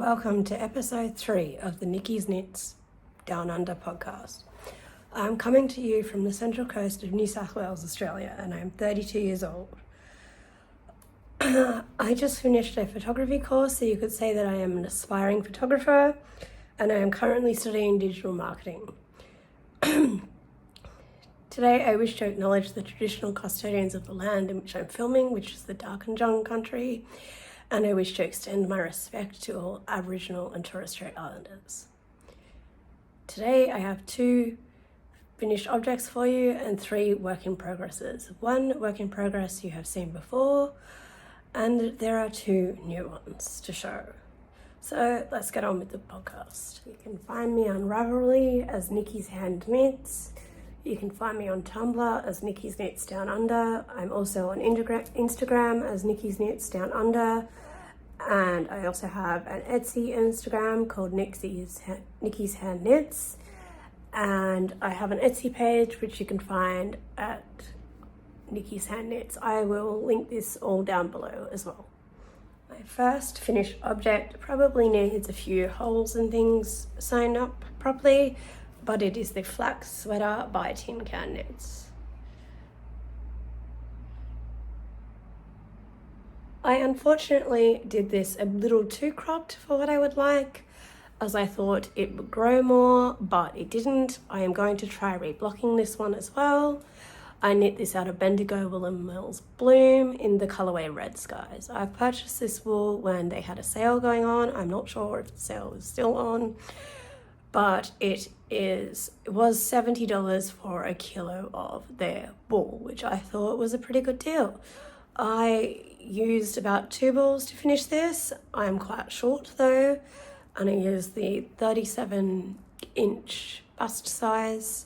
welcome to episode 3 of the Nikkishandknits Down Under podcast. I'm coming to you from the central coast of New South Wales, Australia, and I'm 32 years old. I just finished a photography course, so you could say that I am an aspiring photographer, and I am currently studying digital marketing. Today I wish to acknowledge the traditional custodians of the land in which I'm filming, which is the Darkinjung country, and I wish to extend my respect to all Aboriginal and Torres Strait Islanders. Today I have 2 finished objects for you and 3 work in progresses. 1 work in progress you have seen before, and there are 2 new ones to show. So let's get on with the podcast. You can find me on Ravelry as Nikkishandknits. You can find me on Tumblr as Nikkishandknits Down Under. I'm also on Instagram as Nikkishandknits Down Under. And I also have an Etsy Instagram called Nikkishandknits. And I have an Etsy page which you can find at Nikkishandknits. I will link this all down below as well. My first finished object probably needs a few holes and things sewn up properly, but it is the flax sweater by Tin Can Knits. I unfortunately did this a little too cropped for what I would like, as I thought it would grow more, but it didn't. I am going to try reblocking this one as well. I knit this out of Bendigo Woolen Mills Bloom in the colourway Red Skies. I purchased this wool when they had a sale going on. I'm not sure if the sale is still on, but it was $70 for a kilo of their wool, which I thought was a pretty good deal. I used about 2 balls to finish this. I'm quite short though, and I used the 37-inch bust size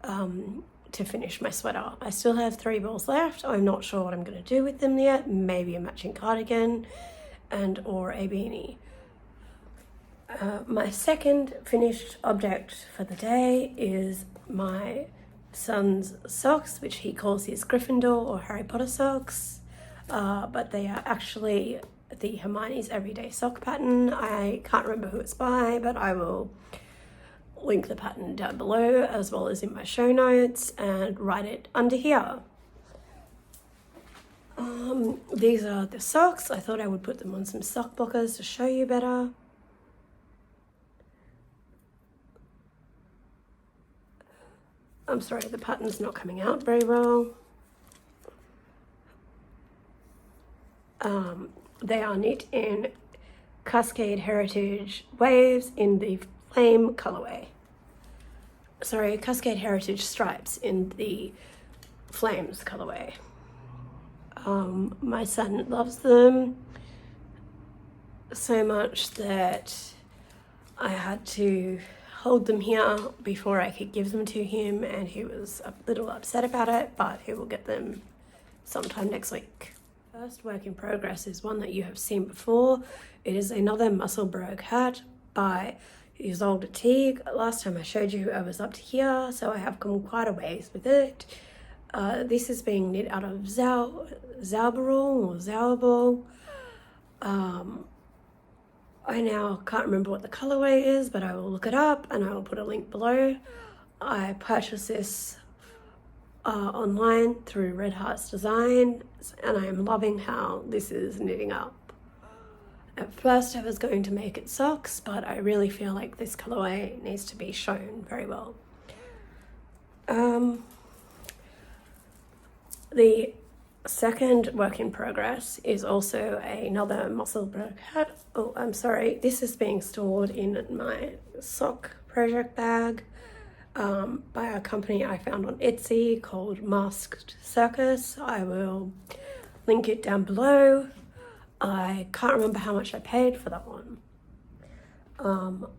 to finish my sweater. I still have 3 balls left. I'm not sure what I'm going to do with them yet. Maybe a matching cardigan or a beanie. My second finished object for the day is my son's socks, which he calls his Gryffindor or Harry Potter socks, but they are actually the Hermione's Everyday Sock pattern. I can't remember who it's by, but I will link the pattern down below as well as in my show notes and write it under here. These are the socks. I thought I would put them on some sock blockers to show you better. I'm sorry, the pattern's not coming out very well. They are knit in Cascade Heritage Waves in the Flame colourway. Sorry, Cascade Heritage Stripes in the Flames colourway. My son loves them so much that I had to hold them here before I could give them to him, and he was a little upset about it, but he will get them sometime next week. First work in progress is one that you have seen before. It is another Muscle Brogue hat by Isolde Teague. Last time I showed you I was up to here, so I have come quite a ways with it. This is being knit out of Zauberwool. I now can't remember what the colorway is, but I will look it up and I will put a link below. I purchased this online through Red Hearts Design, and I am loving how this is knitting up. At first I was going to make it socks, but I really feel like this colorway needs to be shown very well. The second work in progress is also another Muscle Brogue hat. Oh, I'm sorry, this is being stored in my sock project bag by a company I found on Etsy called Masked Circus. I will link it down below. I can't remember how much I paid for that one.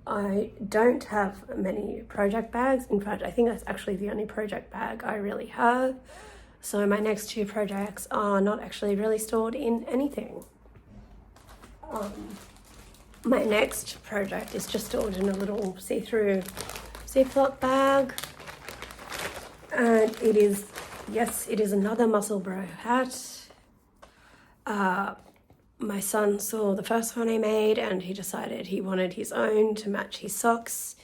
I don't have many project bags. In fact, I think that's actually the only project bag I really have. So my next 2 projects are not actually really stored in anything. My next project is just stored in a little see-through Ziploc bag. And it is another Muscle Brogue hat. my son saw the first one I made and he decided he wanted his own to match his socks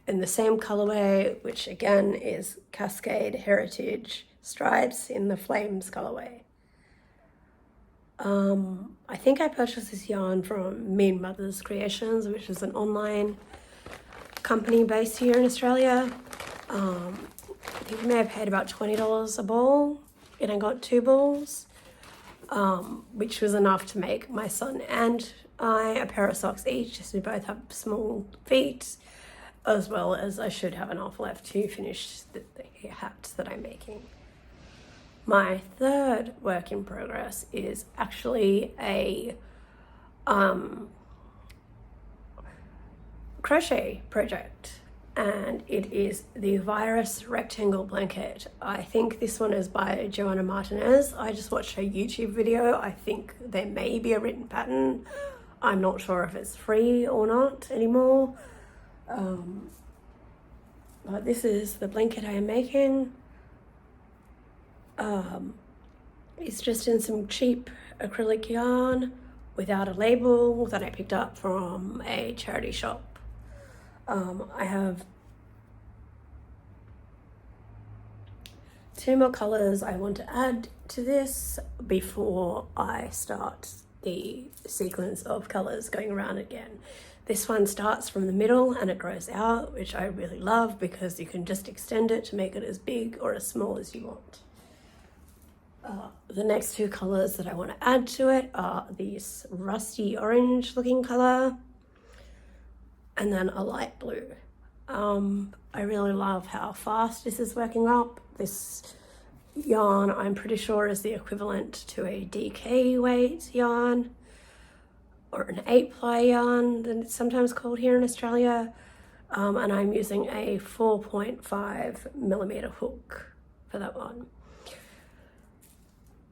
in the same colorway, which again is Cascade Heritage Stripes in the Flames colorway. I think I purchased this yarn from Mean Mothers Creations, which is an online company based here in Australia. I think I may have paid about $20 a ball, and I got 2 balls, which was enough to make my son and I a pair of socks each, as we both have small feet, as well as I should have enough left to finish the hat that I'm making. My third work in progress is actually a crochet project, and it is the Virus Rectangle Blanket. I think this one is by Joanna Martinez. I just watched her YouTube video. I think there may be a written pattern. I'm not sure if it's free or not anymore. But this is the blanket I am making. It's just in some cheap acrylic yarn without a label that I picked up from a charity shop. I have 2 more colors I want to add to this before I start the sequence of colors going around again. This one starts from the middle and it grows out, which I really love because you can just extend it to make it as big or as small as you want. The next 2 colors that I want to add to it are this rusty orange looking color and then a light blue. I really love how fast this is working up. This yarn I'm pretty sure is the equivalent to a DK weight yarn or an 8-ply yarn that it's sometimes called here in Australia, and I'm using a 4.5 millimeter hook for that one.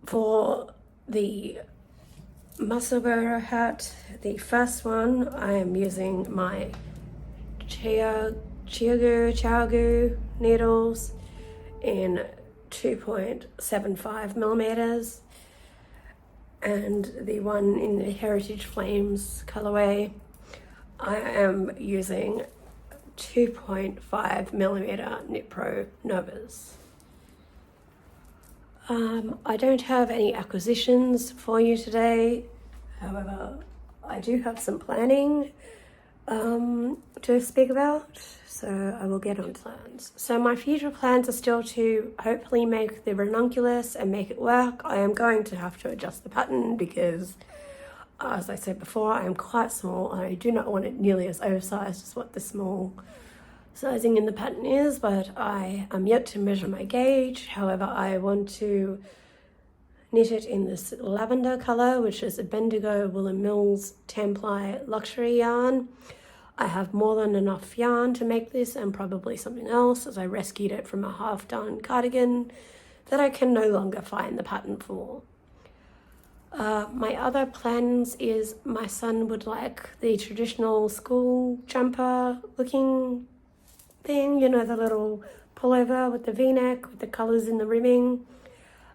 For the muscle bearer hat, the first one, I am using my Chiagu needles in 2.75 millimeters, and the one in the Heritage Flames colorway, I am using 2.5 millimeter Knit Pro Novas. I don't have any acquisitions for you today. However, I do have some planning to speak about, so I will get on plans. So my future plans are still to hopefully make the ranunculus and make it work. I am going to have to adjust the pattern because, as I said before, I am quite small. I do not want it nearly as oversized as what the small sizing in the pattern is, but I am yet to measure my gauge. However, I want to knit it in this lavender color, which is a Bendigo Woolen Mills 10-ply luxury yarn. I have more than enough yarn to make this and probably something else, as I rescued it from a half-done cardigan that I can no longer find the pattern for. My other plans is my son would like the traditional school jumper looking thing, you know, the little pullover with the v-neck with the colors in the ribbing,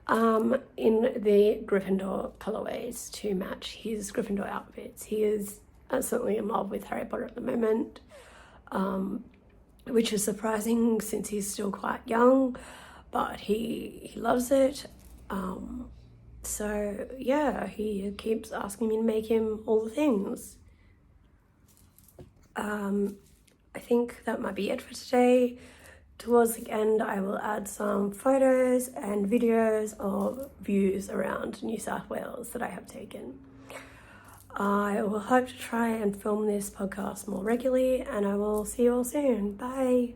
in the Gryffindor colorways to match his Gryffindor outfits. He is absolutely in love with Harry Potter at the moment, which is surprising since he's still quite young, but he loves it. So yeah, he keeps asking me to make him all the things. I think that might be it for today. Towards the end, I will add some photos and videos of views around New South Wales that I have taken. I will hope to try and film this podcast more regularly, and I will see you all soon. Bye.